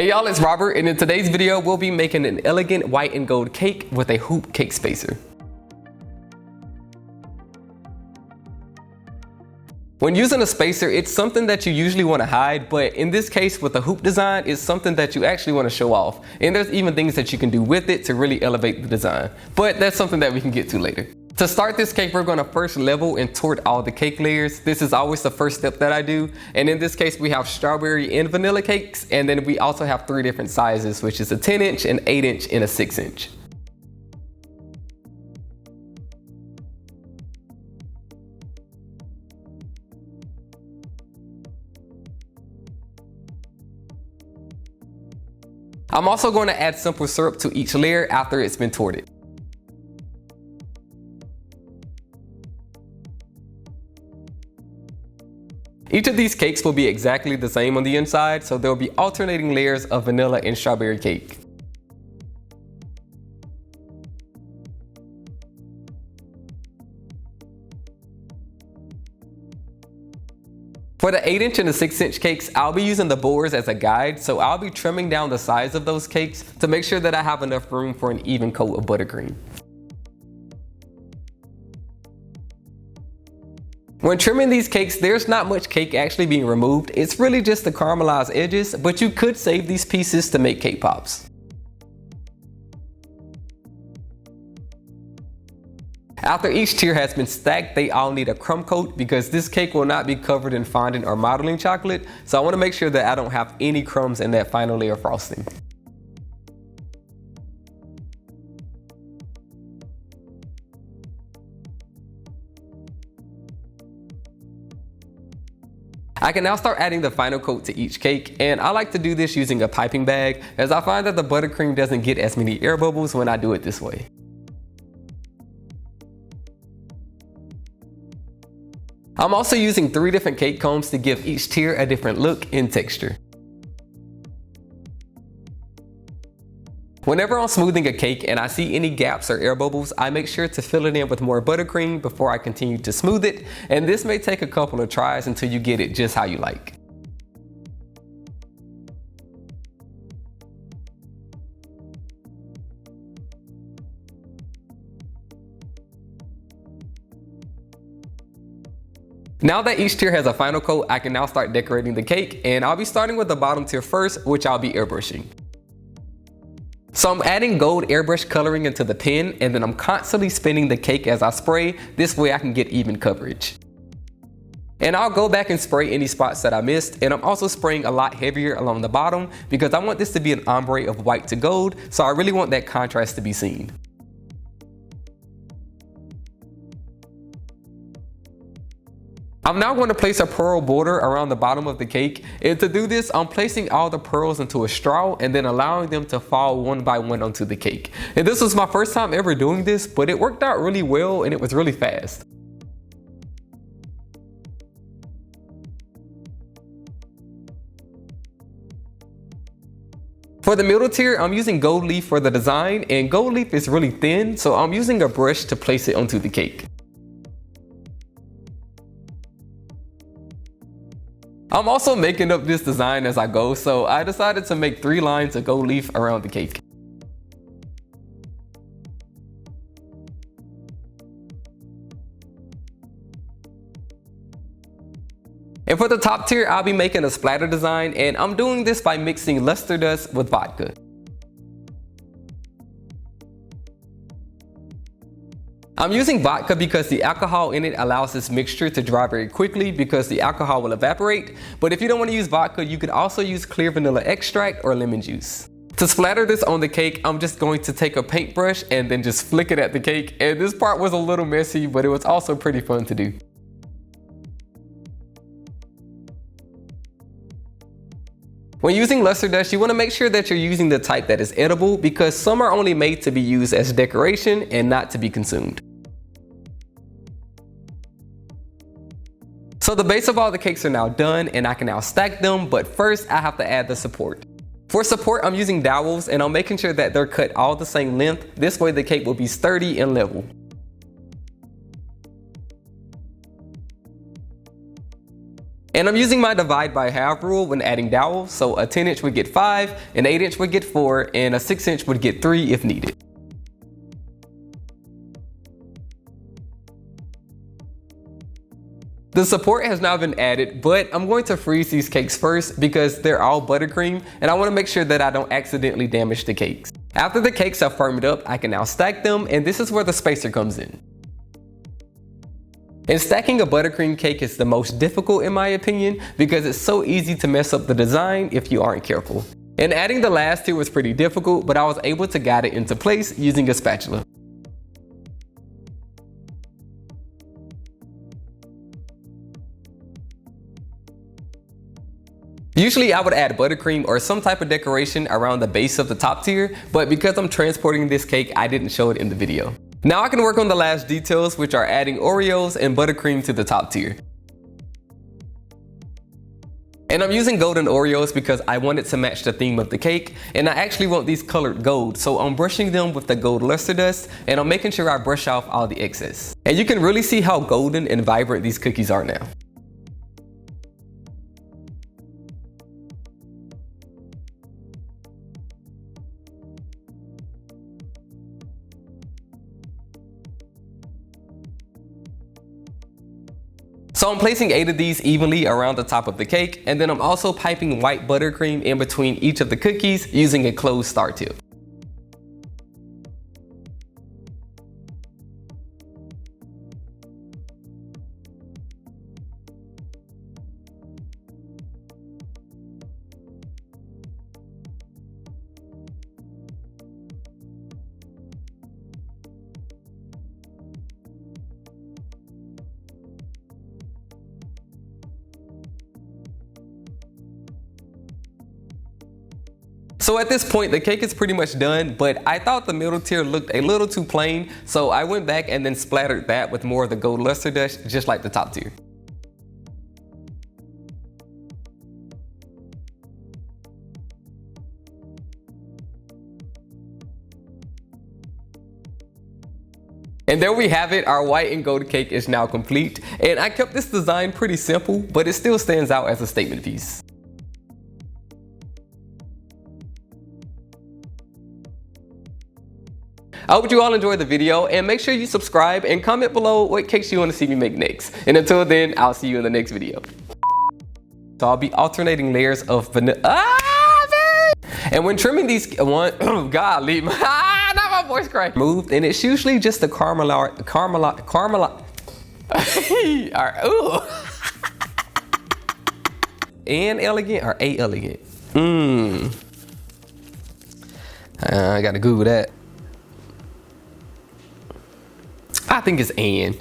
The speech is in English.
Hey y'all, it's Robert, and in today's video we'll be making an elegant white and gold cake with a hoop cake spacer. When using a spacer, it's something that you usually want to hide, but in this case with the hoop design, it's something that you actually want to show off. And there's even things that you can do with it to really elevate the design. But that's something that we can get to later. To start this cake, we're going to first level and tort all the cake layers. This is always the first step that I do. And in this case, we have strawberry and vanilla cakes. And then we also have 3 different sizes, which is a 10-inch, an 8-inch, and a 6-inch. I'm also going to add simple syrup to each layer after it's been torted. Each of these cakes will be exactly the same on the inside, so there will be alternating layers of vanilla and strawberry cake. For the 8-inch and the 6-inch cakes, I'll be using the boards as a guide, so I'll be trimming down the size of those cakes to make sure that I have enough room for an even coat of buttercream. When trimming these cakes, there's not much cake actually being removed. It's really just the caramelized edges, but you could save these pieces to make cake pops. After each tier has been stacked, they all need a crumb coat because this cake will not be covered in fondant or modeling chocolate, so I want to make sure that I don't have any crumbs in that final layer of frosting. I can now start adding the final coat to each cake, and I like to do this using a piping bag as I find that the buttercream doesn't get as many air bubbles when I do it this way. I'm also using 3 different cake combs to give each tier a different look and texture. Whenever I'm smoothing a cake and I see any gaps or air bubbles, I make sure to fill it in with more buttercream before I continue to smooth it, and this may take a couple of tries until you get it just how you like. Now that each tier has a final coat, I can now start decorating the cake, and I'll be starting with the bottom tier first, which I'll be airbrushing. So I'm adding gold airbrush coloring into the pen, and then I'm constantly spinning the cake as I spray. This way I can get even coverage. And I'll go back and spray any spots that I missed, and I'm also spraying a lot heavier along the bottom because I want this to be an ombre of white to gold, so I really want that contrast to be seen. I'm now going to place a pearl border around the bottom of the cake, and to do this I'm placing all the pearls into a straw and then allowing them to fall one by one onto the cake. And this was my first time ever doing this, but it worked out really well and it was really fast. For the middle tier, I'm using gold leaf for the design, and gold leaf is really thin, so I'm using a brush to place it onto the cake. I'm also making up this design as I go, so I decided to make 3 lines of gold leaf around the cake. And for the top tier, I'll be making a splatter design, and I'm doing this by mixing luster dust with vodka. I'm using vodka because the alcohol in it allows this mixture to dry very quickly because the alcohol will evaporate. But if you don't want to use vodka, you could also use clear vanilla extract or lemon juice. To splatter this on the cake, I'm just going to take a paintbrush and then just flick it at the cake. And this part was a little messy, but it was also pretty fun to do. When using luster dust, you want to make sure that you're using the type that is edible because some are only made to be used as decoration and not to be consumed. So the base of all the cakes are now done and I can now stack them, but first I have to add the support. For support, I'm using dowels and I'm making sure that they're cut all the same length. This way the cake will be sturdy and level. And I'm using my divide by half rule when adding dowels, so a 10-inch would get 5, an 8-inch would get 4, and a 6-inch would get 3 if needed. The support has now been added, but I'm going to freeze these cakes first because they're all buttercream and I want to make sure that I don't accidentally damage the cakes. After the cakes have firmed up, I can now stack them, and this is where the spacer comes in. And stacking a buttercream cake is the most difficult in my opinion because it's so easy to mess up the design if you aren't careful. And adding the last tier was pretty difficult, but I was able to guide it into place using a spatula. Usually I would add buttercream or some type of decoration around the base of the top tier, but because I'm transporting this cake, I didn't show it in the video. Now I can work on the last details, which are adding Oreos and buttercream to the top tier. And I'm using golden Oreos because I want it to match the theme of the cake, and I actually want these colored gold, so I'm brushing them with the gold luster dust, and I'm making sure I brush off all the excess. And you can really see how golden and vibrant these cookies are now. So I'm placing 8 of these evenly around the top of the cake, and then I'm also piping white buttercream in between each of the cookies using a closed star tip. So at this point, the cake is pretty much done, but I thought the middle tier looked a little too plain, so I went back and then splattered that with more of the gold luster dust, just like the top tier. And there we have it, our white and gold cake is now complete, and I kept this design pretty simple, but it still stands out as a statement piece. I hope you all enjoyed the video, and make sure you subscribe and comment below what cakes you want to see me make next. And until then, I'll see you in the next video. So I'll be alternating layers of vanilla. And when trimming these, oh God, leave my, not my voice crack. Moved, and it's usually just a caramel. All right, ooh. And elegant or a elegant? I gotta Google that. I think it's Ann.